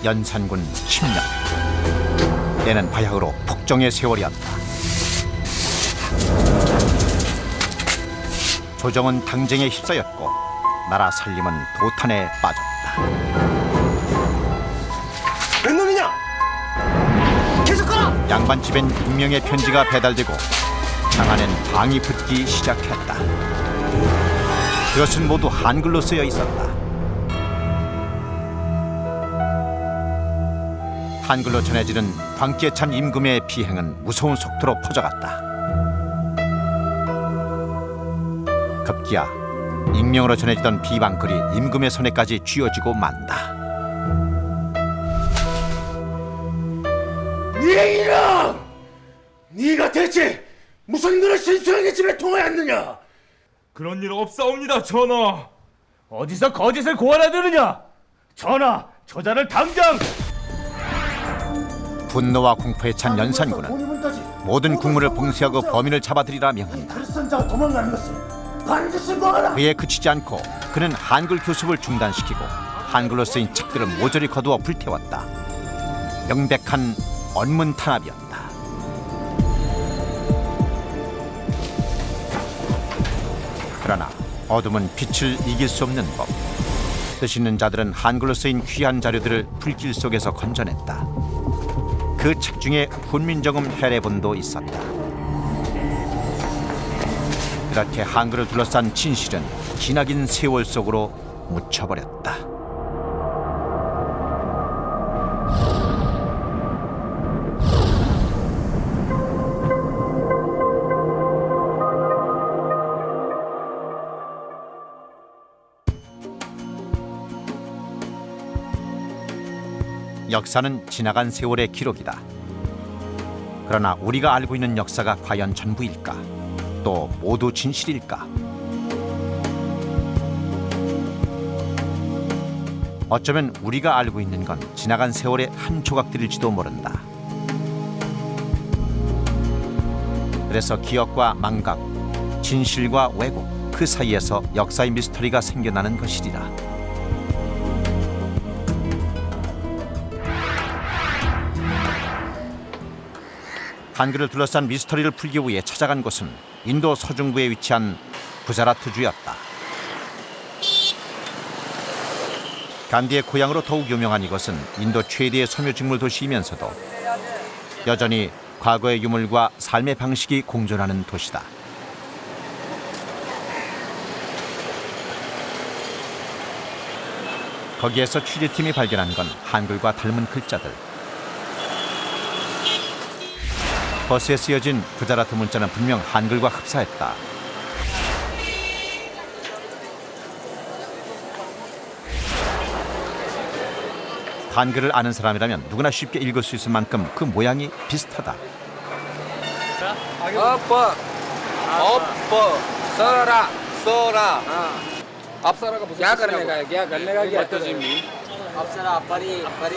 연산군 10년. 때는 바야흐로 북정의 세월이었다. 조정은 당쟁에 휩싸였고 나라 살림은 도탄에 빠졌다. 웬 놈이냐? 계속 가라! 양반집엔 익명의 편지가 배달되고 장안엔 방이 붙기 시작했다. 그것은 모두 한글로 쓰여 있었다. 한글로 전해지는 광기에 찬 임금의 비행은 무서운 속도로 퍼져갔다. 급기야 익명으로 전해지던 비방글이 임금의 손에까지 쥐어지고 만다. 네 이름! 네가 대체 무슨 그런 신수령의 집에 통하였느냐? 그런 일 없사옵니다, 전하. 어디서 거짓을 고하려드느냐? 전하, 저자를 당장! 분노와 공포에 찬 연산군은 모든 국물을 봉쇄하고 범인을 잡아들이라 명한다. 불선자가 도망가는 것을 반드시 막아라! 그에 그치지 않고 그는 한글 교습을 중단시키고 한글로 쓰인 책들을 모조리 거두어 불태웠다. 명백한 언문 탄압이었다. 그러나 어둠은 빛을 이길 수 없는 법. 뜻 있는 자들은 한글로 쓰인 귀한 자료들을 불길 속에서 건져냈다. 그 책 중에 훈민정음 해례본도 있었다. 그렇게 한글을 둘러싼 진실은 기나긴 세월 속으로 묻혀버렸다. 역사는 지나간 세월의 기록이다. 그러나 우리가 알고 있는 역사가 과연 전부일까? 또 모두 진실일까? 어쩌면 우리가 알고 있는 건 지나간 세월의 한 조각들일지도 모른다. 그래서 기억과 망각, 진실과 왜곡, 그 사이에서 역사의 미스터리가 생겨나는 것이리라. 한글을 둘러싼 미스터리를 풀기 위해 찾아간 곳은 인도 서중부에 위치한 구자라트주였다. 간디의 고향으로 더욱 유명한 이곳은 인도 최대의 소묘직물 도시이면서도 여전히 과거의 유물과 삶의 방식이 공존하는 도시다. 거기에서 취재팀이 발견한 건 한글과 닮은 글자들. 버스에 쓰여진 구자라트 문자는 분명 한글과 흡사했다. 한글을 아는 사람이라면 누구나 쉽게 읽을 수 있을 만큼 그 모양이 비슷하다. अप्सरा का क्या करने का है क्या करने का क्या अप्सरा परी परी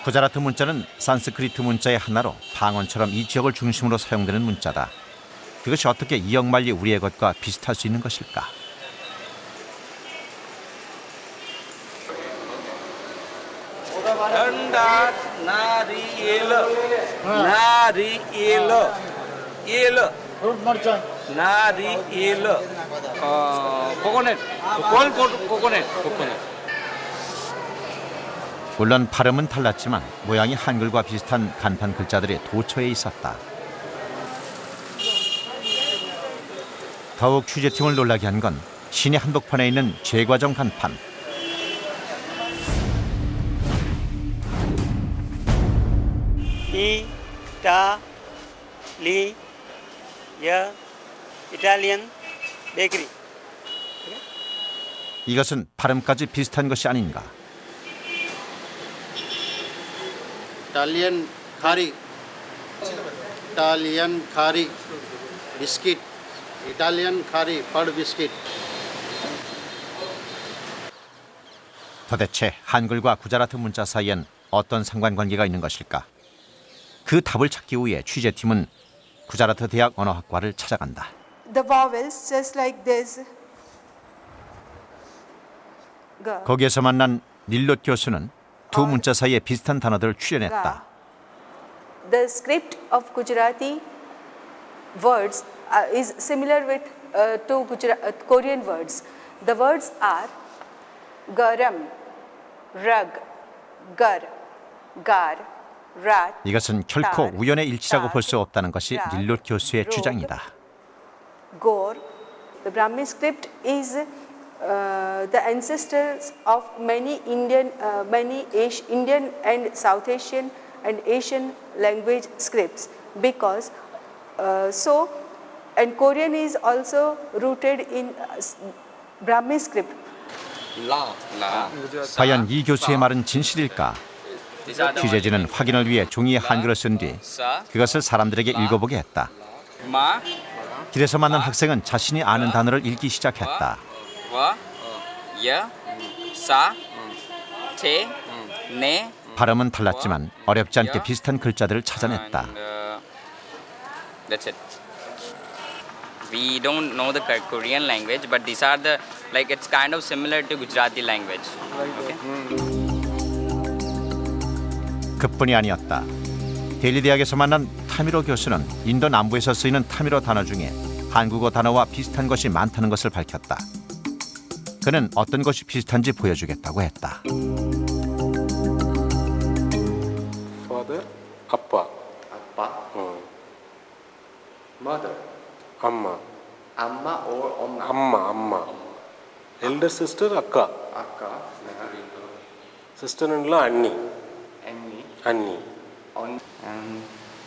구자라트 문자는 산스크리트 문자의 하나로 방언처럼 이 지역을 중심으로 사용되는 문자다. 그것이 어떻게 이역만리 우리의 것과 비슷할 수 있는 것일까? 물론 발음은 달랐지만 모양이 한글과 비슷한 간판 글자들이 도처에 있었다. 더욱 취재팀을 놀라게 한 건 시내 한복판에 있는 제과점 간판. 이탈리안 베이커리. 이것은 발음까지 비슷한 것이 아닌가. Italian curry biscuit, Italian curry pud biscuit. 도대체 한글과 구자라트 문자 사이엔 어떤 상관관계가 있는 것일까? 그 답을 찾기 위해 취재팀은 구자라트 대학 언어학과를 찾아간다. The vowels just like this. 거기에서 만난 닐롯 교수는 두 문자 사이에 비슷한 단어들을 추려냈다. The script of Gujarati words is similar with to Korean words. The words are garam, rag, gar, gar, rat. 이것은 결코 우연의 일치라고 볼 수 없다는 것이 닐롯 교수의 주장이다. Gore. The Brahmi script is the ancestors of many Indian and South Asian and Asian language scripts because and Korean is also rooted in Brahmi script. 과연 이 교수의 말은 진실일까? 취재진은 확인을 위해 종이에 한글을 쓴 뒤 그것을 사람들에게 읽어보게 했다. 길에서 만난 학생은 자신이 아는 단어를 읽기 시작했다. 발음은 달랐지만 어렵지 않게 비슷한 글자들을 찾아냈다. That's it. We don't know the Korean language, but these are the like it's kind of similar to Gujarati language. Okay. 그뿐이 아니었다. 델리 대학에서 만난 타미로 교수는 인도 남부에서 쓰이는 타미로 단어 중에 한국어 단어와 비슷한 것이 많다는 것을 밝혔다. 그는 어떤 것이 비슷한지 보여주겠다고 했다. Father, Appa. Appa. Mother. Amma. Amma or Amma? Amma. Elder sister, Akka. Akka. Sister-in-law, Annie. Annie. Annie. And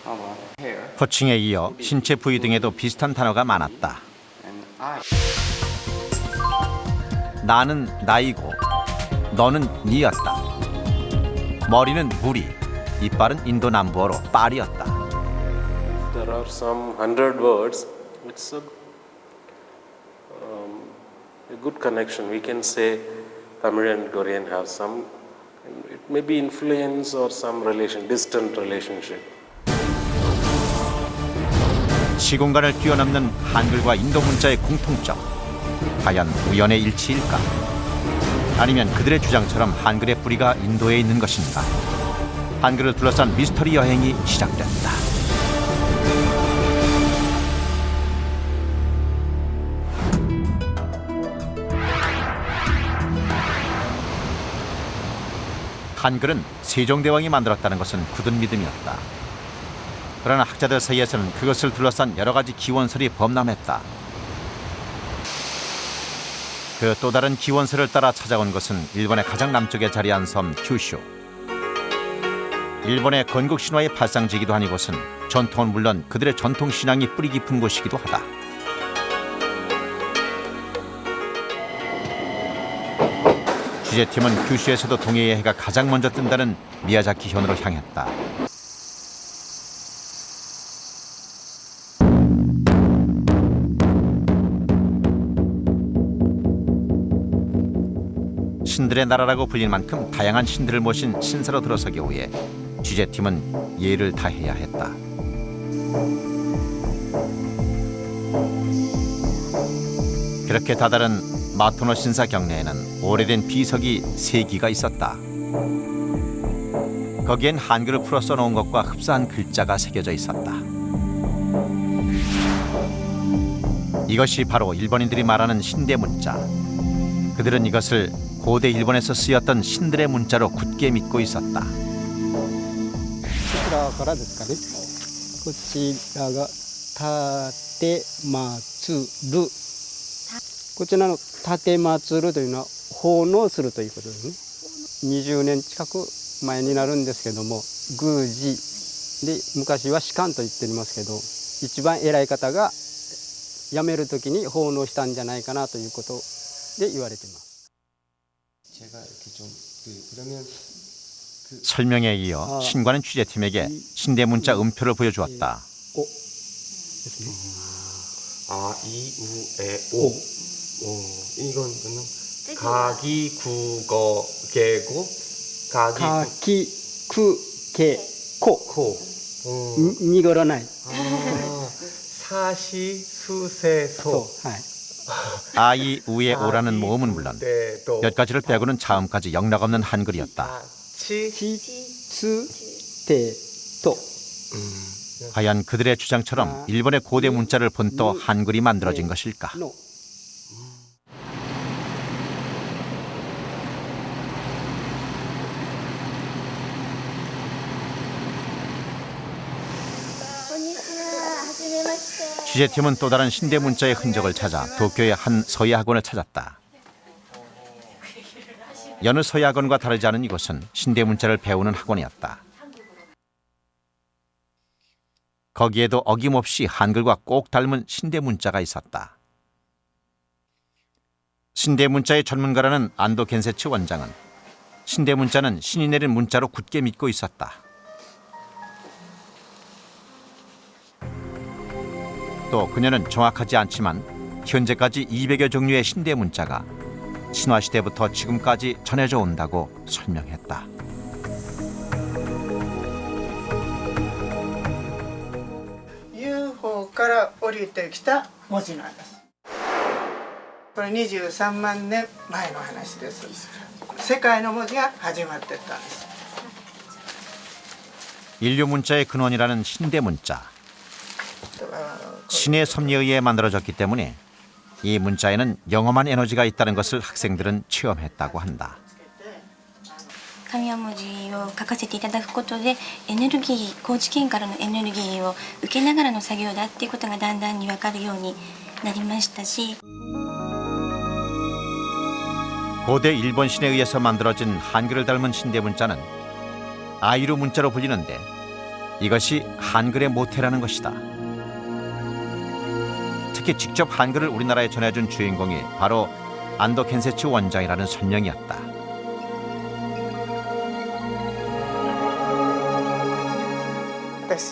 how about hair? 호칭에 이어 신체 부위 등에도 비슷한 단어가 많았다. And eye. 나는 나이고 너는 니였다. 머리는 무리, 이빨은 인도 남부어로 빨이었다. There are some 100 words. It's a good connection. We can say Tamil and Korean have some. It may be influence or some relation, distant relationship. 시공간을 뛰어넘는 한글과 인도 문자의 공통점. 과연 우연의 일치일까? 아니면 그들의 주장처럼 한글의 뿌리가 인도에 있는 것인가? 한글을 둘러싼 미스터리 여행이 시작됐다. 한글은 세종대왕이 만들었다는 것은 굳은 믿음이었다. 그러나 학자들 사이에서는 그것을 둘러싼 여러 가지 기원설이 범람했다. 그 또 다른 기원설을 따라 찾아온 것은 일본의 가장 남쪽에 자리한 섬 규슈. 일본의 건국 신화의 발상지기도 한 이곳은 전통은 물론 그들의 전통 신앙이 뿌리 깊은 곳이기도 하다. 취재팀은 규슈에서도 동해의 해가 가장 먼저 뜬다는 미야자키 현으로 향했다. 신들의 나라라고 불릴 만큼 다양한 신들을 모신 신사로 들어서기 위해 취재팀은 예를 다해야 했다. 그렇게 다다른 마토노 신사 경내에는 오래된 비석이 3기가 있었다. 거기엔 한글을 풀어 써놓은 것과 흡사한 글자가 새겨져 있었다. 이것이 바로 일본인들이 말하는 신대 문자. 그들은 이것을 고대 일본에서 쓰였던 신들의 문자로 굳게 믿고 있었다. こちらからですかね。こちらが立祭る。こちらの立祭るというのは奉納するということですね。20年近く前になるんですけども、宮司で昔は士官と言っておりますけど、一番偉い方が辞めるときに奉納したんじゃないかなということで言われています。 설명에 이어 신관은 취재팀에게 신대 문자 음표를 보여주었다. 아, 이, 우, 에, 오. 이거는 가기, 국어, 개고, 가기, 구, 개, 코. 니거라ない. 사시, 수세, 소. 아이우에 오라는 모음은 물론 몇 가지를 빼고는 자음까지 영락없는 한글이었다. 치,츠,테,도. 과연 그들의 주장처럼 일본의 고대 문자를 본떠 한글이 만들어진 것일까? 노. 취재팀은 또 다른 신대 문자의 흔적을 찾아 도쿄의 한 서예 학원을 찾았다. 여느 서예 학원과 다르지 않은 이곳은 신대 문자를 배우는 학원이었다. 거기에도 어김없이 한글과 꼭 닮은 신대 문자가 있었다. 신대 문자의 전문가라는 안도 겐세츠 원장은 신대 문자는 신이 내린 문자로 굳게 믿고 있었다. 또 그녀는 정확하지 않지만 현재까지 200여 종류의 신대 문자가 신화시대부터 지금까지 전해져 온다고 설명했다. UFO から降りてきた文字なんです。これ23万年前の話です。世界の文字が始まってったんです。 인류 문자의 근원이라는 신대 문자. 신의 섭리에 의해 만들어졌기 때문에 이 문자에는 영험한 에너지가 있다는 것을 학생들은 체험했다고 한다. 神は文字を書かせていただくことでエネルギー高知県からのエネルギーを受けながらの作業だっていうことがだんだんに分かるようになりましたし 고대 일본 신에 의해서 만들어진 한글을 닮은 신대 문자는 아이루 문자로 불리는데 이것이 한글의 모태라는 것이다. 특히 직접 한글을 우리나라에 전해준 주인공이 바로 안도 겐세츠 원장이라는 설명이었다.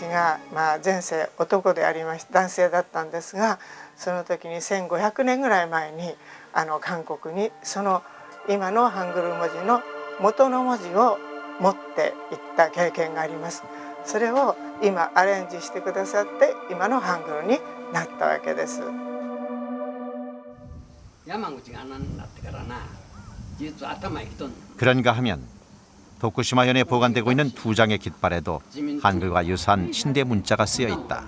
제가 前世男でありました男性だったんですがその時に1500年ぐらい前に韓国にその今のハングル文字の元の文字を持っていった経験があります。それを今アレンジしてくださって今のハングルになったわけです。 그런가 하면 도쿠시마현에 보관되고 있는 2장의 깃발에도 한글과 유사한 신대 문자가 쓰여 있다.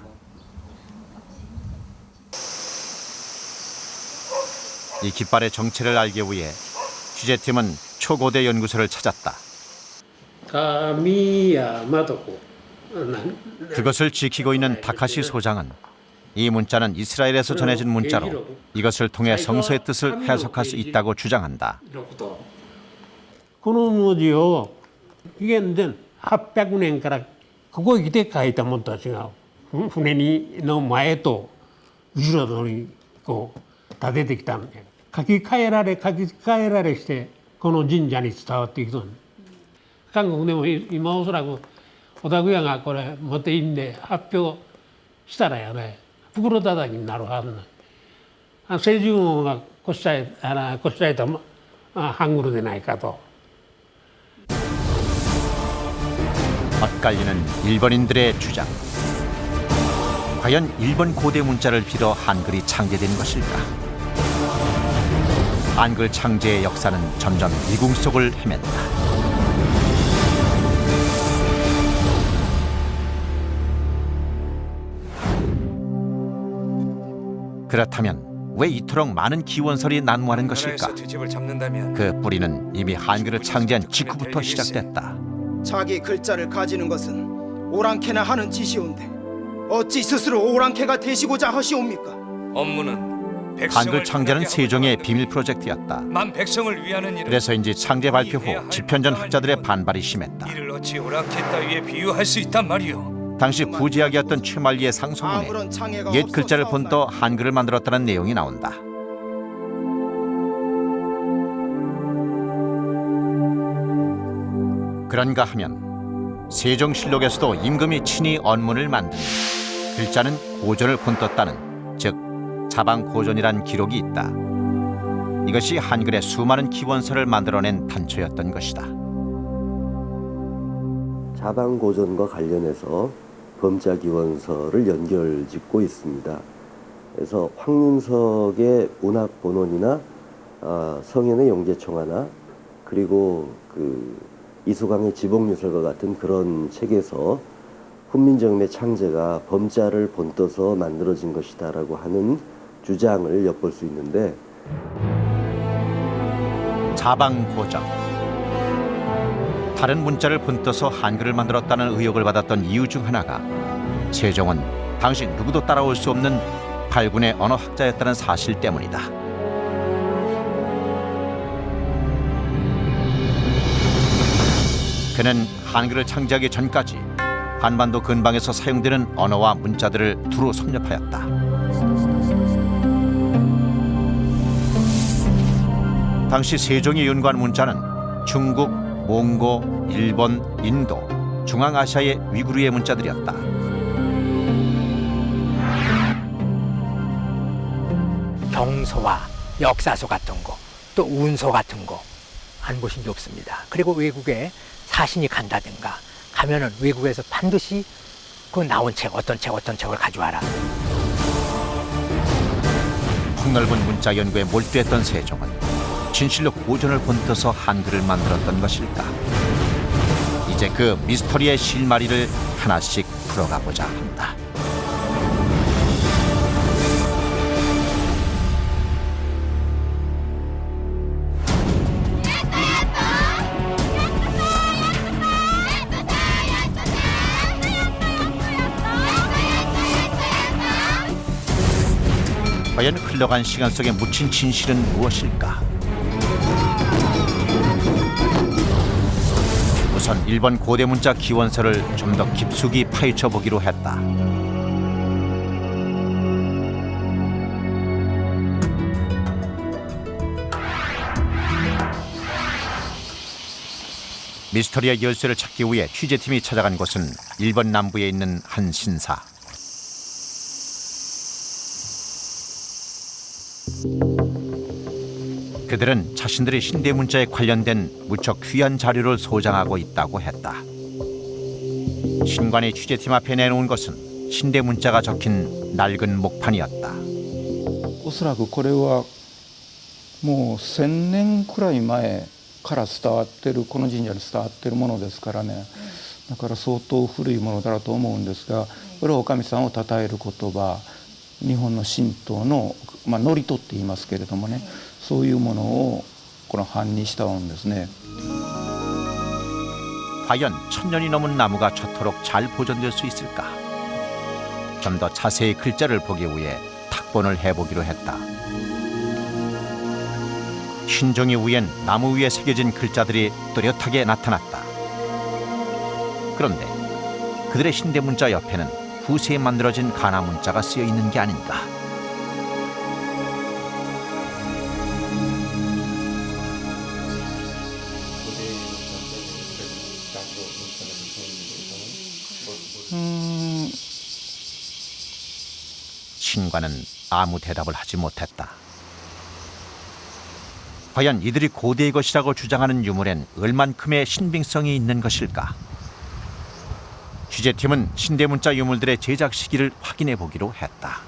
이 깃발의 정체를 알기 위해 취재팀은 초고대 연구소를 찾았다. 그것을 지키고 있는 다카시 소장은 이 문자는 이스라엘에서 전해진 문자로 이것을 통해 성서의 뜻을 해석할 수 있다고 주장한다. この文字を紀元前800年からここへ来て書いたものとは違う。船の前と後ろにこう立ててきたんで書き換えられしてこの神社に伝わっていくと。韓国でも今おそらくお拓也がこれ持っていんで発表したらやね袋叩きになるはずな。清純王がこしらえたハングルでないかと。 엇갈리는 일본인들의 주장. 과연 일본 고대 문자를 빌어 한글이 창제된 것일까? 한글 창제의 역사는 점점 미궁 속을 헤맨다. 그렇다면 왜 이토록 많은 기원설이 난무하는 것일까? 그 뿌리는 이미 한글을 창제한 직후부터 시작됐다. 자기 글자를 가지는 것은 오랑캐나 하는 짓이온데 어찌 스스로 오랑캐가 되시고자 하시옵니까? 업무는 한글 창제는 세종의 비밀 프로젝트였다. 만 백성을 위하는 일은 그래서인지 창제 발표 후 집현전 학자들의 반발이 심했다. 이를 어찌 오랑캐 따위에 비유할 수 있단 말이오. 당시 부지학이었던 최만리의 상소문에 옛 글자를 본떠 한글을 만들었다는 내용이 나온다. 그런가 하면 세종실록에서도 임금이 친히 언문을 만드니 글자는 고전을 본떴다는 즉 자방고전이란 기록이 있다. 이것이 한글의 수많은 기원설을 만들어낸 단초였던 것이다. 자방고전과 관련해서 범자기원설을 연결짓고 있습니다. 그래서 황윤석의 문학본원이나 성현의 영재청하나 그리고 그 이수강의 지복유설과 같은 그런 책에서 훈민정음의 창제가 범자를 본떠서 만들어진 것이다라고 하는 주장을 엿볼 수 있는데 자방고전. 다른 문자를 본떠서 한글을 만들었다는 의혹을 받았던 이유 중 하나가 세종은 당시 누구도 따라올 수 없는 발군의 언어학자였다는 사실 때문이다. 그는 한글을 창제하기 전까지 한반도 근방에서 사용되는 언어와 문자들을 두루 섭렵하였다. 당시 세종이 연구한 문자는 중국, 몽고, 일본, 인도, 중앙아시아의 위구르의 문자들이었다. 경서와 역사서 같은 거, 또 운서 같은 거 안 보신 게 없습니다. 그리고 외국에 사신이 간다든가 가면은 외국에서 반드시 그 나온 책, 어떤 책을 가져와라. 폭넓은 문자 연구에 몰두했던 세종은 진실로 고전을 본떠서 한글을 만들었던 것일까? 이제 그 미스터리의 실마리를 하나씩 풀어가보자 한다. 과연 흘러간 시간 속에 묻힌 진실은 무엇일까? 우선 일본 고대 문자 기원서를 좀 더 깊숙이 파헤쳐 보기로 했다. 미스터리의 열쇠를 찾기 위해 취재팀이 찾아간 곳은 일본 남부에 있는 한 신사. 그들은 자신들의 신대 문자에 관련된 무척 귀한 자료를 소장하고 있다고 했다. 신관이 취재팀 앞에 내놓은 것은 신대 문자가 적힌 낡은 목판이었다. おそらくこれはもう1000年くらい前から伝わってるこの神社に伝わってるものですからね。だから相当古いものだと思うんですが、これはお神さんを称える言葉、日本の神道の祝詞って言いますけれどもね、そういうものをこの版にしたんですね。 과연 1000년이 넘은 나무가 저토록 잘 보존될 수 있을까? 좀 더 자세히 글자를 보기 위해 탁본을 해보기로 했다. 흰 종이 위엔 나무 위에 새겨진 글자들이 또렷하게 나타났다. 그런데 그들의 신대 문자 옆에는 후세에 만들어진 가나 문자가 쓰여 있는 게 아닌가? 신관은 아무 대답을 하지 못했다. 과연 이들이 고대의 것이라고 주장하는 유물엔 얼만큼의 신빙성이 있는 것일까? 취재팀은 신대 문자 유물들의 제작 시기를 확인해 보기로 했다.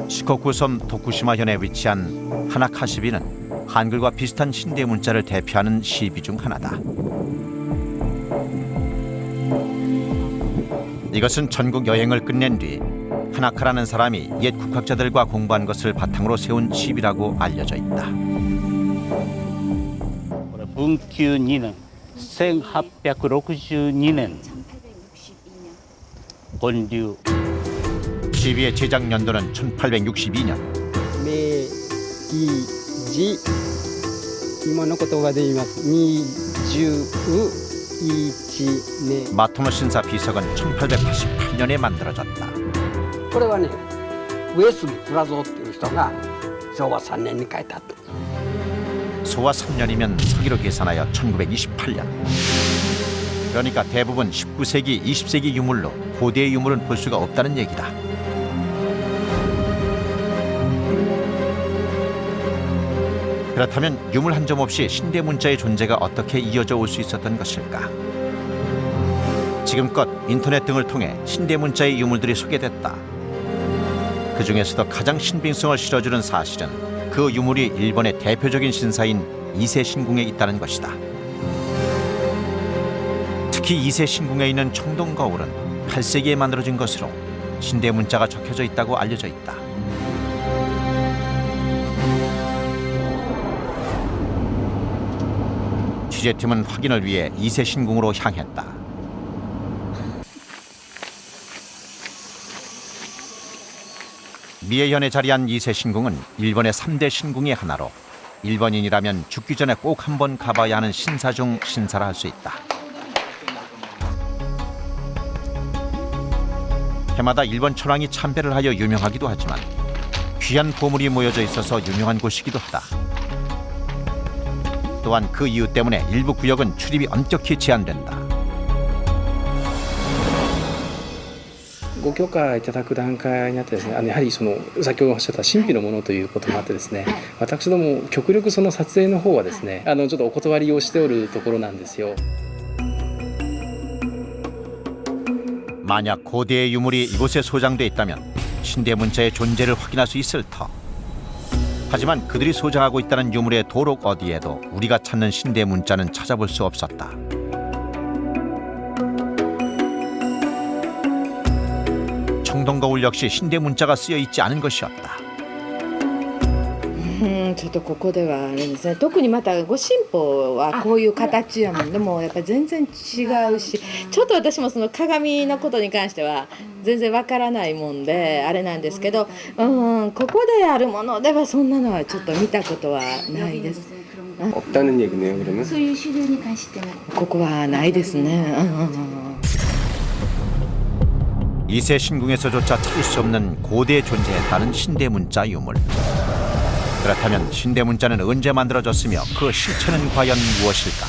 시코쿠 섬 도쿠시마현에 위치한 하나카시비는 한글과 비슷한 신대 문자를 대표하는 시비 중 하나다. 이것은 전국 여행을 끝낸 뒤 하나카라는 사람이 옛 국학자들과 공부한 것을 바탕으로 세운 시비라고 알려져 있다. 분규 2년 1862년 본류 시비의 제작 연도는 1862년. 明治今の言葉で言います21年 마토노 신사 비석은 1888년에 만들어졌다. これはね上杉倉蔵っていう人が昭和3年に書いた。 소와 3년이면 서기로 계산하여 1928년. 그러니까 대부분 19세기, 20세기 유물로 고대의 유물은 볼 수가 없다는 얘기다. 그렇다면 유물 한 점 없이 신대 문자의 존재가 어떻게 이어져 올 수 있었던 것일까? 지금껏 인터넷 등을 통해 신대 문자의 유물들이 소개됐다. 그 중에서도 가장 신빙성을 실어주는 사실은 그 유물이 일본의 대표적인 신사인 이세 신궁에 있다는 것이다. 특히 이세 신궁에 있는 청동 거울은 8세기에 만들어진 것으로 신대 문자가 적혀져 있다고 알려져 있다. 취재팀은 확인을 위해 이세 신궁으로 향했다. 미에현에 자리한 이세 신궁은 일본의 3대 신궁의 하나로 일본인이라면 죽기 전에 꼭 한번 가봐야 하는 신사 중 신사라 할 수 있다. 해마다 일본 천황이 참배를 하여 유명하기도 하지만 귀한 보물이 모여져 있어서 유명한 곳이기도 하다. 또한 그 이유 때문에 일부 구역은 출입이 엄격히 제한된다. ご許可いただく段階になってですね、やはりその先ほどおっしゃった神秘のものということもあってですね、私ども極力その撮影の方はですね、ちょっとお断りをしておるところなんですよ。 만약 고대의 유물이 이곳에 소장돼 있다면 신대 문자의 존재를 확인할 수 있을 터. 하지만 그들이 소장하고 있다는 유물의 도록 어디에도 우리가 찾는 신대 문자는 찾아볼 수 없었다. 청동거울 역시 신대 문자가 쓰여 있지 않은 것이었다. ちょっとここではあれですね。特にまたご神宝はこういう形やもんでもやっぱ全然違うし、ちょっと私もその鏡のことに関しては全然わからないもんであれなんですけど、ここであるものではそんなのはちょっと見たことはないです。 없다는 얘기네요, 그러면? そういう種類に関してもここはないですね。 이세 신궁에서조차 찾을 수 없는 고대에 존재했다는 신대 문자 유물. 그렇다면 신대 문자는 언제 만들어졌으며 그 실체는 과연 무엇일까?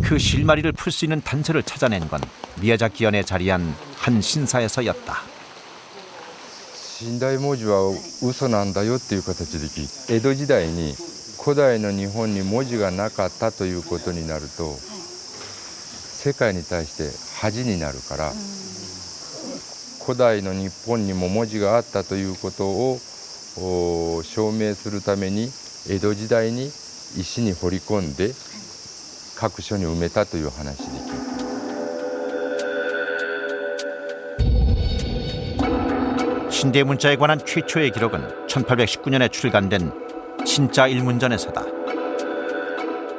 그 실마리를 풀 수 있는 단서를 찾아낸 건 미야자키현에 자리한 한 신사에서였다. 寝台文字は嘘なんだよっていう形で聞いて、江戸時代に古代の日本に文字がなかったということになると世界に対して恥になるから、古代の日本にも文字があったということを証明するために江戸時代に石に彫り込んで各所に埋めたという話で聞いて。 신대 문자에 관한 최초의 기록은 1819년에 출간된 신자 일문전에서다.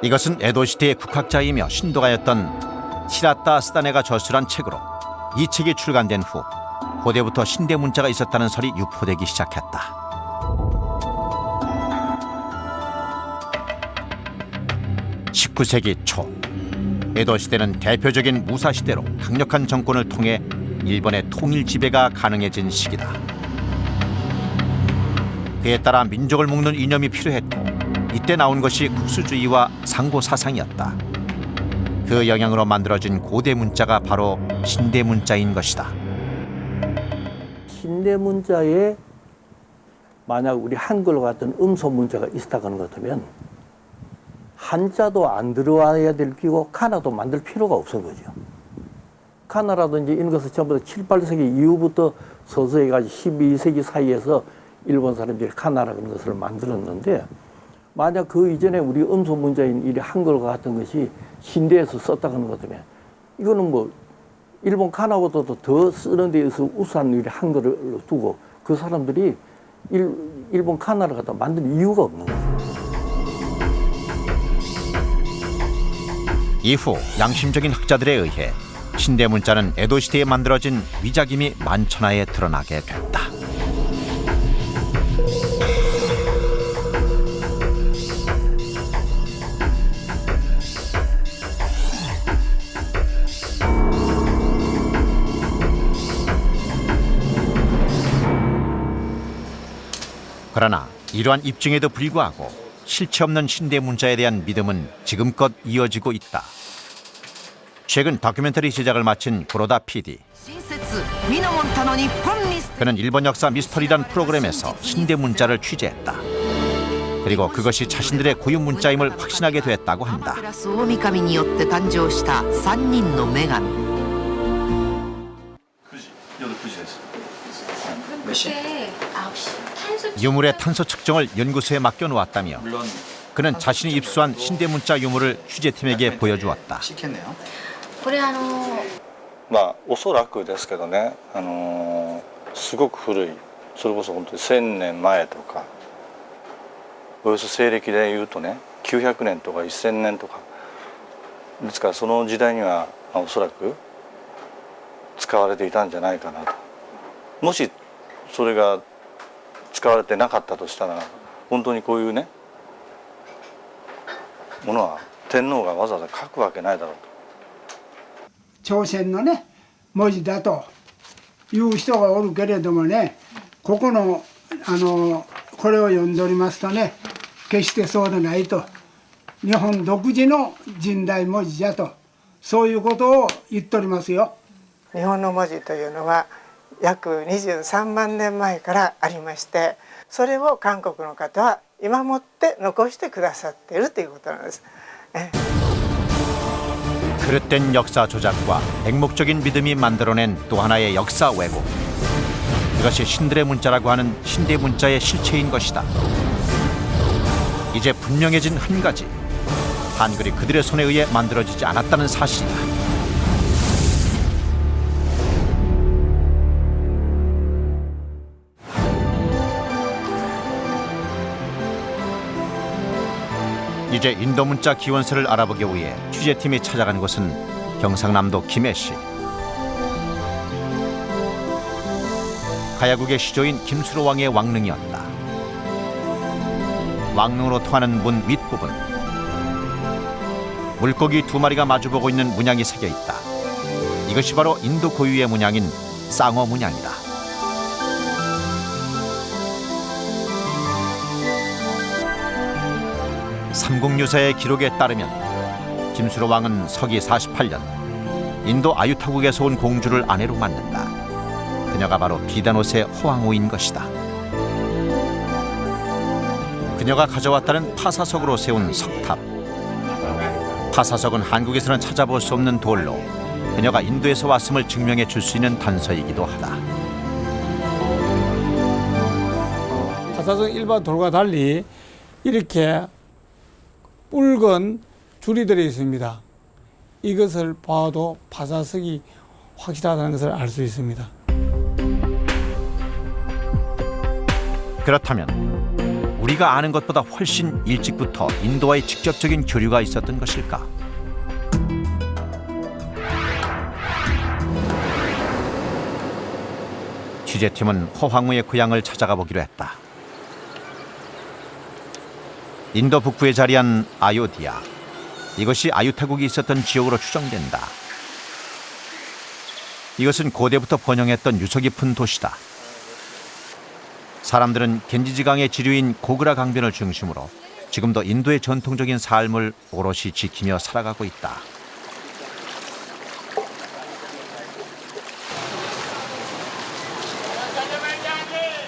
이것은 에도 시대의 국학자이며 신도가였던 시라타 스다네가 저술한 책으로 이 책이 출간된 후 고대부터 신대 문자가 있었다는 설이 유포되기 시작했다. (19세기) 초 에도 시대는 대표적인 무사 시대로 강력한 정권을 통해 일본의 통일 지배가 가능해진 시기다. 그에 따라 민족을 묶는 이념이 필요했고 이때 나온 것이 국수주의와 상고 사상이었다. 그 영향으로 만들어진 고대 문자가 바로 신대 문자인 것이다. 신대 문자에 만약 우리 한글 같은 음소 문자가 있었다는 것 같으면 한자도 안 들어와야 될 끼고 가나도 만들 필요가 없은 거죠. 가나라든지 이런 것은 전부 다 7, 8세기 이후부터 서서히까지 12세기 사이에서 일본 사람들이 가나라는 것을 만들었는데 만약 그 이전에 우리 음소 문자인 이 한글과 같은 것이 신대에서 썼다는 것 같으면 이거는 뭐 일본 가나보다도 더 쓰는 데에서 우수한 이 한글을 두고 그 사람들이 일본 가나를 갖다 만들 이유가 없는 거죠. 이후 양심적인 학자들에 의해 신대 문자는 에도 시대에 만들어진 위작임이 만천하에 드러나게 됐다. 그러나 이러한 입증에도 불구하고 실체 없는 신대 문자에 대한 믿음은 지금껏 이어지고 있다. 최근 다큐멘터리 제작을 마친 구로다 PD. 그는 일본 역사 미스터리란 프로그램에서 신대 문자를 취재했다. 그리고 그것이 자신들의 고유 문자임을 확신하게 됐다고 한다. 大神によって誕生した3人の女神。 유물의 탄소 측정을 연구소에 맡겨놓았다며 그는 자신이 입수한 신대 문자 유물을 취재팀에게 보여주었다. これまあおそらくですけどね、すごく古い、それこそ本当に1000年前とか、およそ西暦でいうとね、900年とか1000年とか、ですからその時代にはおそらく使われていたんじゃないかなと。もしそれが使われてなかったとしたら、本当にこういうねものは天皇がわざわざ書くわけないだろうと。 朝鮮のね文字だという人がおるけれどもね、ここのこれを読んでおりますとね、決してそうでないと、日本独自の神代文字じゃと、そういうことを言っておりますよ。日本の文字というのは約23万年前からありまして、それを韓国の方は今もって残してくださっているということなんです。 그릇된 역사 조작과 맹목적인 믿음이 만들어낸 또 하나의 역사 왜곡. 그것이 신들의 문자라고 하는 신대 문자의 실체인 것이다. 이제 분명해진 한 가지. 한글이 그들의 손에 의해 만들어지지 않았다는 사실이다. 이제 인도 문자 기원서를 알아보기 위해 취재팀이 찾아간 곳은 경상남도 김해시. 가야국의 시조인 김수로 왕의 왕릉이었다. 왕릉으로 통하는 문 윗부분. 물고기 2마리가 마주보고 있는 문양이 새겨 있다. 이것이 바로 인도 고유의 문양인 쌍어 문양이다. 삼국유사의 기록에 따르면 김수로 왕은 서기 48년 인도 아유타국에서 온 공주를 아내로 맞는다. 그녀가 바로 비단옷의 호황후인 것이다. 그녀가 가져왔다는 파사석으로 세운 석탑. 파사석은 한국에서는 찾아볼 수 없는 돌로 그녀가 인도에서 왔음을 증명해 줄 수 있는 단서이기도 하다. 파사석 일반 돌과 달리 이렇게 붉은 줄이 들어 있습니다. 이것을 봐도 파사석이 확실하다는 것을 알 수 있습니다. 그렇다면 우리가 아는 것보다 훨씬 일찍부터 인도와의 직접적인 교류가 있었던 것일까? 취재팀은 허황우의 고향을 찾아가 보기로 했다. 인도 북부에 자리한 아요디아. 이것이 아유타국이 있었던 지역으로 추정된다. 이것은 고대부터 번영했던 유서 깊은 도시다. 사람들은 겐지지강의 지류인 고그라 강변을 중심으로 지금도 인도의 전통적인 삶을 오롯이 지키며 살아가고 있다.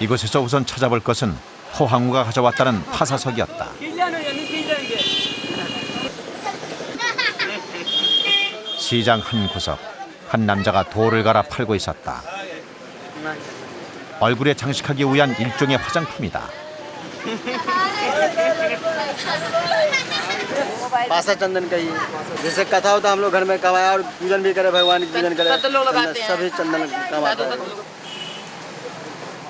이곳에서 우선 찾아볼 것은 허황우가 가져왔다는 파사석이었다. 시장 한 구석, 한 남자가 돌을 갈아 팔고 있었다. 얼굴에 장식하기 위한 일종의 화장품이다. पासा चंदन का ही जैसे कथा होता हम लोग घर में कवाया और पूजन भी करे भगवान की पूजन करे सभी चंदन कमाते हैं.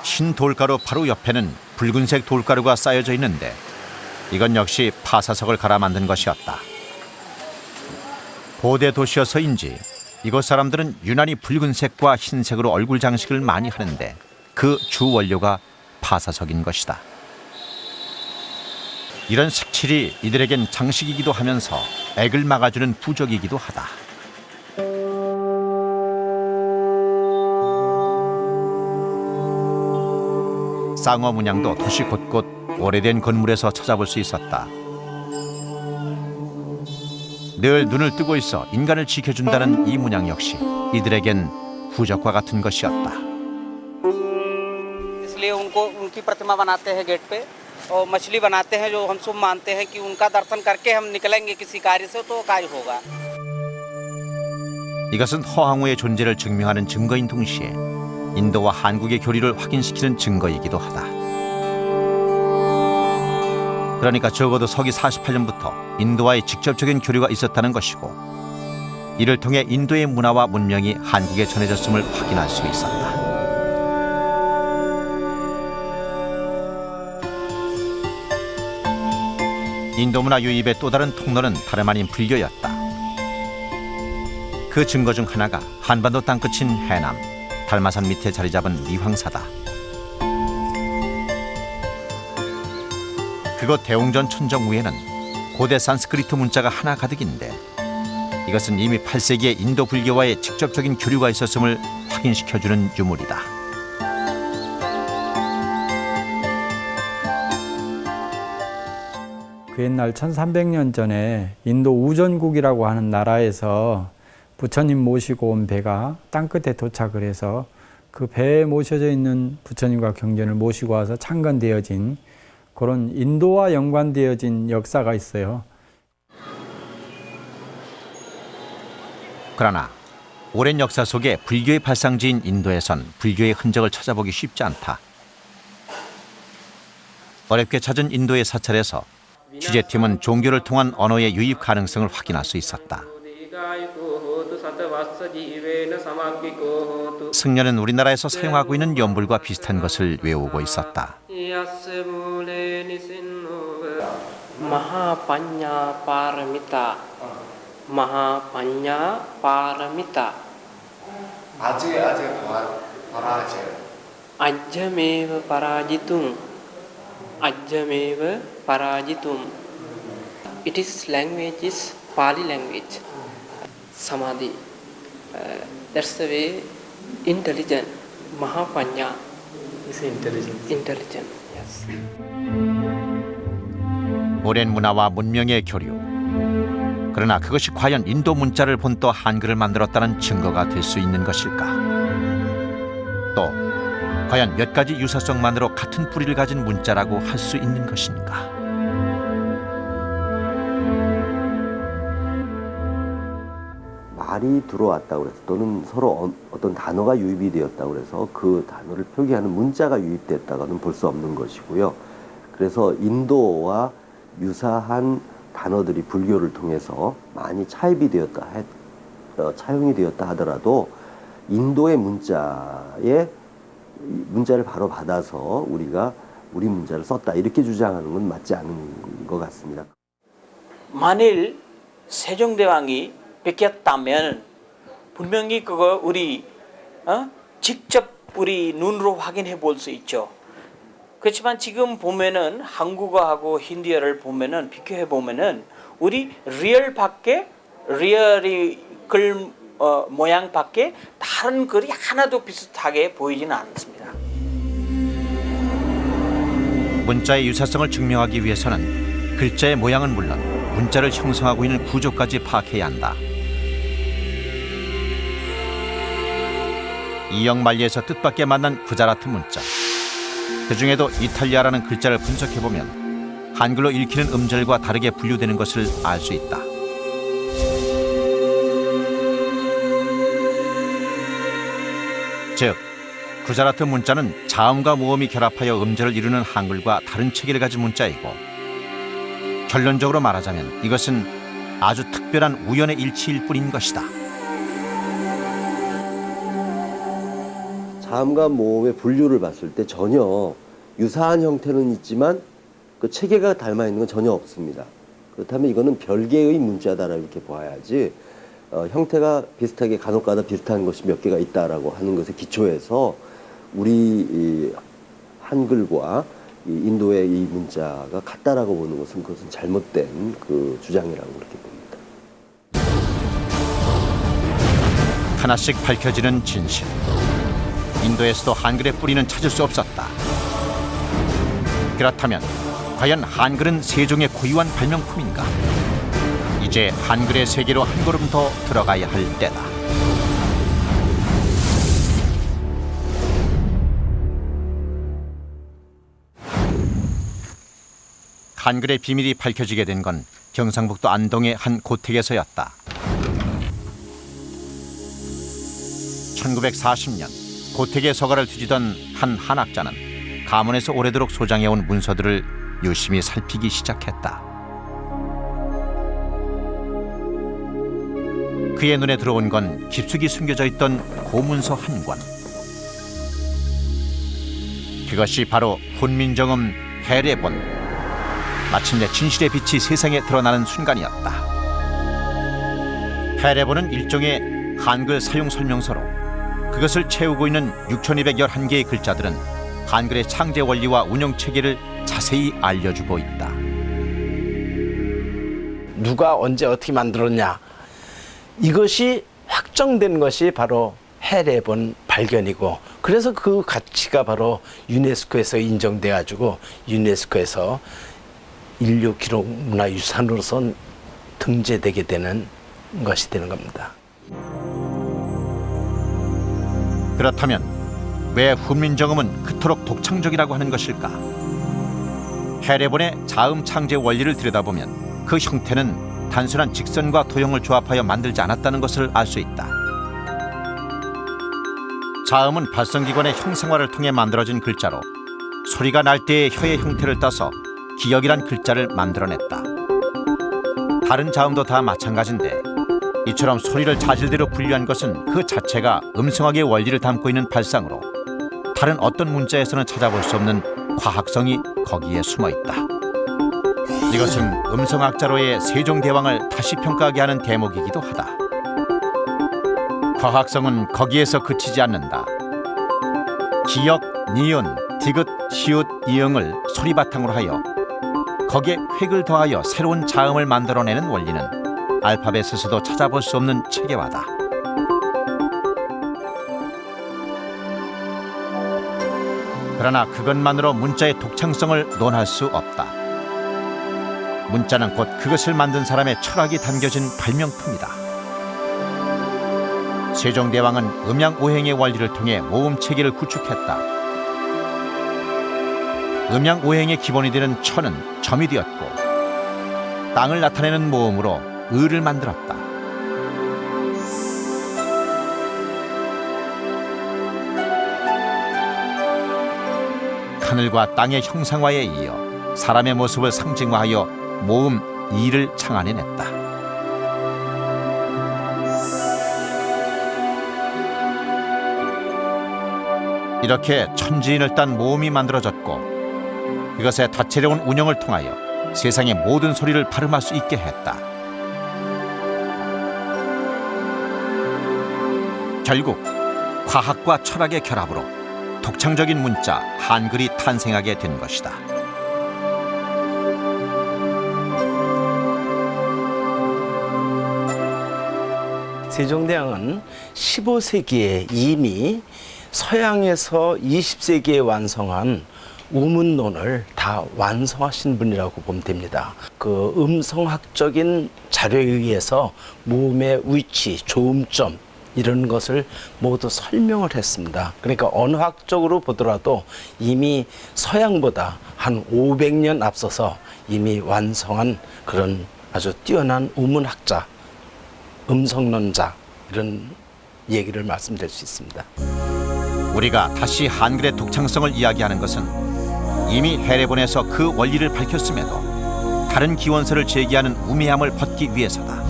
흰 돌가루 바로 옆에는 붉은색 돌가루가 쌓여져 있는데 이건 역시 파사석을 갈아 만든 것이었다. 고대 도시여서인지 이곳 사람들은 유난히 붉은색과 흰색으로 얼굴 장식을 많이 하는데 그 주 원료가 파사석인 것이다. 이런 색칠이 이들에겐 장식이기도 하면서 액을 막아주는 부적이기도 하다. 쌍어 문양도 도시 곳곳 오래된 건물에서 찾아볼 수 있었다. 늘 눈을 뜨고 있어 인간을 지켜준다는 이 문양 역시 이들에겐 부적과 같은 것이었다. इसलिए उनको उनकी प्रतिमा बनाते हैं गेट पे और मछली बनाते हैं जो हम शुभ मानते हैं कि उनका दर्शन करके हम निकलेंगे किसी कार्य से तो कार्य होगा. 이것은 허황우의 존재를 증명하는 증거인 동시에 인도와 한국의 교류를 확인시키는 증거이기도 하다. 그러니까 적어도 서기 48년부터 인도와의 직접적인 교류가 있었다는 것이고 이를 통해 인도의 문화와 문명이 한국에 전해졌음을 확인할 수 있었다. 인도 문화 유입의 또 다른 통로는 다름 아닌 불교였다. 그 증거 중 하나가 한반도 땅끝인 해남, 달마산 밑에 자리 잡은 미황사다. 그곳 대웅전 천정 위에는 고대 산스크리트 문자가 하나 가득인데 이것은 이미 8세기에 인도 불교와의 직접적인 교류가 있었음을 확인시켜주는 유물이다. 그 옛날 1300년 전에 인도 우전국이라고 하는 나라에서 부처님 모시고 온 배가 땅끝에 도착을 해서 그 배에 모셔져 있는 부처님과 경전을 모시고 와서 창건되어진 그런 인도와 연관되어진 역사가 있어요. 그러나 오랜 역사 속에 불교의 발상지인 인도에선 불교의 흔적을 찾아보기 쉽지 않다. 어렵게 찾은 인도의 사찰에서 취재팀은 종교를 통한 언어의 유입 가능성을 확인할 수 있었다. 승려는 우리나라에서 사용하고 있는 연불과 비슷한 것을 외우고 있었다. 마하파ඤ්ඤ 파라미타, 마하파ඤ්ඤ 파라미타. 아직 바라지. 아ජ메వ 파라지툼, 아ජ메వ 파라지툼. It is language is Pali language. Samadhi. That's the way intelligent. Mahapanya is intelligent. Intelligent. Yes. 오랜 문화와 문명의 교류. 그러나 그것이 과연 인도 문자를 본떠 한글을 만들었다는 증거가 될 수 있는 것일까? 또 과연 몇 가지 유사성만으로 같은 뿌리를 가진 문자라고 할 수 있는 것인가? 말이 들어왔다고 그래서 또는 서로 어떤 단어가 유입이 되었다고 그래서 그 단어를 표기하는 문자가 유입됐다고는 볼 수 없는 것이고요. 그래서 인도와 유사한 단어들이 불교를 통해서 많이 차용이 되었다 하더라도 인도의 문자를 바로 받아서 우리가 우리 문자를 썼다 이렇게 주장하는 건 맞지 않은 것 같습니다. 만일 세종대왕이 베꼈다면 분명히 그거 우리 직접 우리 눈으로 확인해 볼 수 있죠. 그렇지만 지금 보면은 한국어하고 힌디어를 보면은 비교해 보면은 우리 리얼이 글 모양밖에 다른 글이 하나도 비슷하게 보이지는 않습니다. 문자의 유사성을 증명하기 위해서는 글자의 모양은 물론 문자를 형성하고 있는 구조까지 파악해야 한다. 이역만리에서 뜻밖의 만난 구자라트 문자. 그 중에도 이탈리아라는 글자를 분석해보면 한글로 읽히는 음절과 다르게 분류되는 것을 알 수 있다. 즉, 구자라트 문자는 자음과 모음이 결합하여 음절을 이루는 한글과 다른 체계를 가진 문자이고 결론적으로 말하자면 이것은 아주 특별한 우연의 일치일 뿐인 것이다. 자음과 모음의 분류를 봤을 때 전혀 유사한 형태는 있지만 그 체계가 닮아 있는 건 전혀 없습니다. 그렇다면 이거는 별개의 문자다라고 이렇게 봐야지 형태가 비슷하게 간혹가다 비슷한 것이 몇 개가 있다라고 하는 것에 기초해서 우리 이 한글과 이 인도의 이 문자가 같다라고 보는 것은 그것은 잘못된 그 주장이라고 그렇게 봅니다. 하나씩 밝혀지는 진실. 인도에서도 한글의 뿌리는 찾을 수 없었다. 그렇다면 과연 한글은 세종의 고유한 발명품인가? 이제 한글의 세계로 한 걸음 더 들어가야 할 때다. 한글의 비밀이 밝혀지게 된 건 경상북도 안동의 한 고택에서였다. 1940년 고택의 서가를 뒤지던 한 한학자는 가문에서 오래도록 소장해온 문서들을 유심히 살피기 시작했다. 그의 눈에 들어온 건 깊숙이 숨겨져 있던 고문서 한 권. 그것이 바로 훈민정음 해례본. 마침내 진실의 빛이 세상에 드러나는 순간이었다. 해례본은 일종의 한글 사용 설명서로 그것을 채우고 있는 6,211개의 글자들은 한글의 창제 원리와 운영 체계를 자세히 알려주고 있다. 누가 언제 어떻게 만들었냐, 이것이 확정된 것이 바로 해례본 발견이고, 그래서 그 가치가 바로 유네스코에서 인정돼 가지고 유네스코에서 인류 기록 문화유산으로서 등재되게 되는 것이 되는 겁니다. 그렇다면 왜 훈민정음은 그토록 독창적이라고 하는 것일까? 해례본의 자음 창제 원리를 들여다보면 그 형태는 단순한 직선과 도형을 조합하여 만들지 않았다는 것을 알 수 있다. 자음은 발성기관의 형상화를 통해 만들어진 글자로 소리가 날 때의 혀의 형태를 따서 기역이란 글자를 만들어냈다. 다른 자음도 다 마찬가지인데 이처럼 소리를 자질대로 분류한 것은 그 자체가 음성학의 원리를 담고 있는 발상으로 다른 어떤 문자에서는 찾아볼 수 없는 과학성이 거기에 숨어있다. 이것은 음성학자로의 세종대왕을 다시 평가하게 하는 대목이기도 하다. 과학성은 거기에서 그치지 않는다. 기역, 니은, 디귿, 시읒, 이응을 소리 바탕으로 하여 거기에 획을 더하여 새로운 자음을 만들어내는 원리는 알파벳에서도 찾아볼 수 없는 체계화다. 그러나 그것만으로 문자의 독창성을 논할 수 없다. 문자는 곧 그것을 만든 사람의 철학이 담겨진 발명품이다. 세종대왕은 음양오행의 원리를 통해 모음 체계를 구축했다. 음양오행의 기본이 되는 천은 점이 되었고 땅을 나타내는 모음으로 을을 만들었다. 하늘과 땅의 형상화에 이어 사람의 모습을 상징화하여 모음 이를 창안해냈다. 이렇게 천지인을 딴 모음이 만들어졌고 그것의 다채로운 운영을 통하여 세상의 모든 소리를 발음할 수 있게 했다. 결국 과학과 철학의 결합으로 독창적인 문자 한글이 탄생하게 된 것이다. 세종대왕은 15세기에 이미 서양에서 20세기에 완성한 우문론을 다 완성하신 분이라고 보면 됩니다. 그 음성학적인 자료에 의해서 모음의 위치, 조음점 이런 것을 모두 설명을 했습니다. 그러니까 언어학적으로 보더라도 이미 서양보다 한 500년 앞서서 이미 완성한 그런 아주 뛰어난 우문학자, 음성론자 이런 얘기를 말씀드릴 수 있습니다. 우리가 다시 한글의 독창성을 이야기하는 것은 이미 해례본에서 그 원리를 밝혔음에도 다른 기원서를 제기하는 우매함을 벗기 위해서다.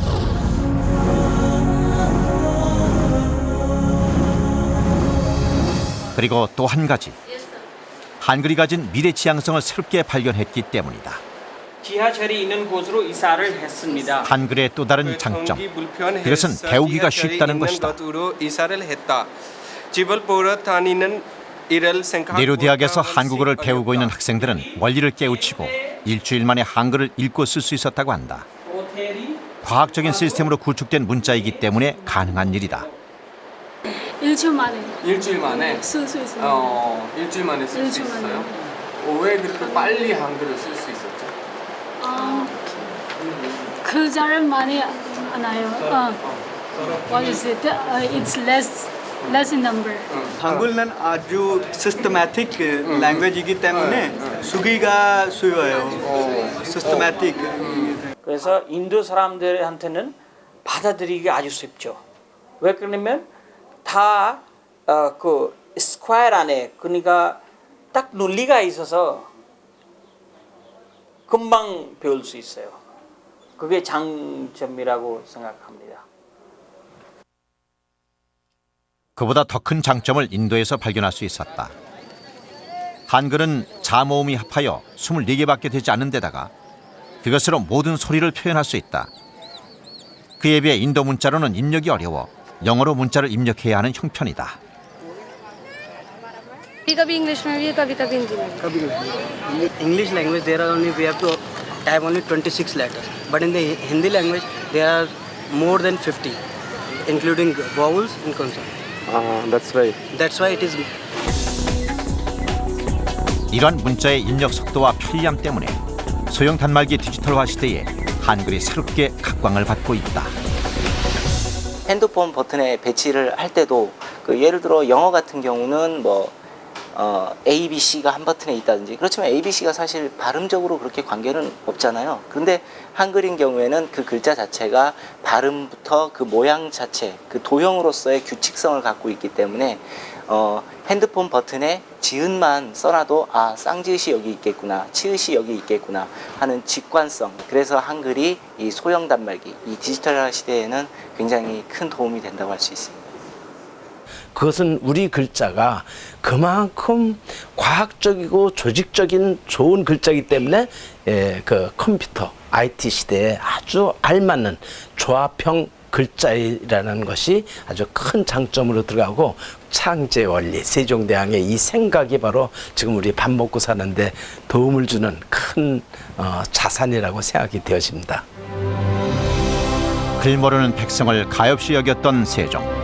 그리고 또 한 가지, 한글이 가진 미래 지향성을 새롭게 발견했기 때문이다. 지하철이 있는 곳으로 이사를 했습니다. 한글의 또 다른 장점, 그것은 배우기가 쉽다는 것이다. 이사를 했다. 집을 다니는 내루 대학에서 한국어를 배우고 있는 학생들은 원리를 깨우치고 일주일 만에 한글을 읽고 쓸 수 있었다고 한다. 과학적인 시스템으로 구축된 문자이기 때문에 가능한 일이다. 일주일 만에. 일주일 만에? 쓸 수 있어요. 일주일 만에 쓸 수 있어요? 왜 그렇게 빨리 한글을 쓸 수 있었죠? 글자를 많이 안 해요. What is it? It's less less in number. 한글은 아주 시스테마틱 랭귀지이기 때문에 쓰기가 쉬워요. 시스테마틱. 그래서 인도 사람들한테는 받아들이기 아주 쉽죠. 왜 그러냐면 다 그 스퀘어 안에 그러니까 딱 논리가 있어서 금방 배울 수 있어요. 그게 장점이라고 생각합니다. 그보다 더 큰 장점을 인도에서 발견할 수 있었다. 한글은 자모음이 합하여 24개밖에 되지 않는 데다가 그것으로 모든 소리를 표현할 수 있다. 그에 비해 인도 문자로는 입력이 어려워 영어로 문자를 입력해야 하는 형편이다. कभी इंग्लिश में भी कभी कभी हिंदी में भी. English language there are only we have to type only 26 letters, but in the Hindi language there are more than 50, including vowels and consonants. That's right. That's why it is. 이러한 문자의 입력 속도와 편리함 때문에 소형 단말기 디지털화 시대에 한글이 새롭게 각광을 받고 있다. 핸드폰 버튼에 배치를 할 때도 그 예를 들어 영어 같은 경우는 뭐 A, B, C가 한 버튼에 있다든지 그렇지만 A, B, C가 사실 발음적으로 그렇게 관계는 없잖아요. 그런데 한글인 경우에는 그 글자 자체가 발음부터 그 모양 자체, 그 도형으로서의 규칙성을 갖고 있기 때문에 핸드폰 버튼에 지읒만 써놔도 아 쌍지읒이 여기 있겠구나, 치읒이 여기 있겠구나 하는 직관성. 그래서 한글이 이 소형 단말기, 이 디지털화 시대에는 굉장히 큰 도움이 된다고 할 수 있습니다. 그것은 우리 글자가 그만큼 과학적이고 조직적인 좋은 글자이기 때문에 그 컴퓨터, IT 시대에 아주 알맞는 조합형 글자라는 것이 아주 큰 장점으로 들어가고 창제 원리, 세종대왕의 이 생각이 바로 지금 우리 밥 먹고 사는데 도움을 주는 큰 자산이라고 생각이 되어집니다. 글 모르는 백성을 가엾이 여겼던 세종.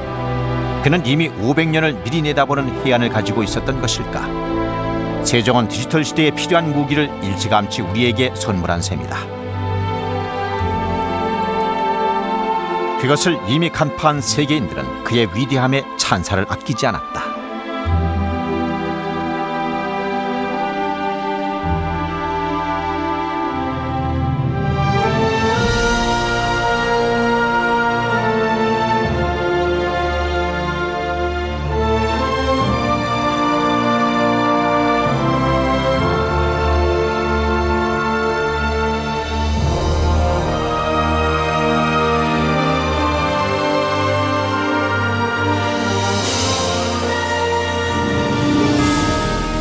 그는 이미 500년을 미리 내다보는 해안을 가지고 있었던 것일까? 세종은 디지털 시대에 필요한 무기를 일찌감치 우리에게 선물한 셈이다. 그것을 이미 간파한 세계인들은 그의 위대함에 찬사를 아끼지 않았다.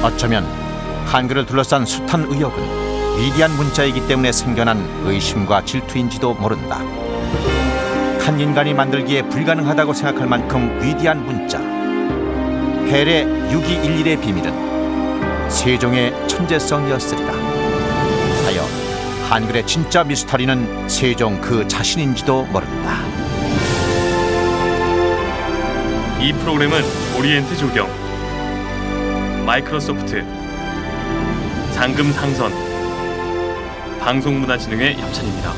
어쩌면 한글을 둘러싼 숱한 의혹은 위대한 문자이기 때문에 생겨난 의심과 질투인지도 모른다. 한 인간이 만들기에 불가능하다고 생각할 만큼 위대한 문자. 헬의 6211의 비밀은 세종의 천재성이었으리라. 하여 한글의 진짜 미스터리는 세종 그 자신인지도 모른다. 이 프로그램은 오리엔트 조경, 마이크로소프트, 상금상선, 방송문화진흥회 협찬입니다.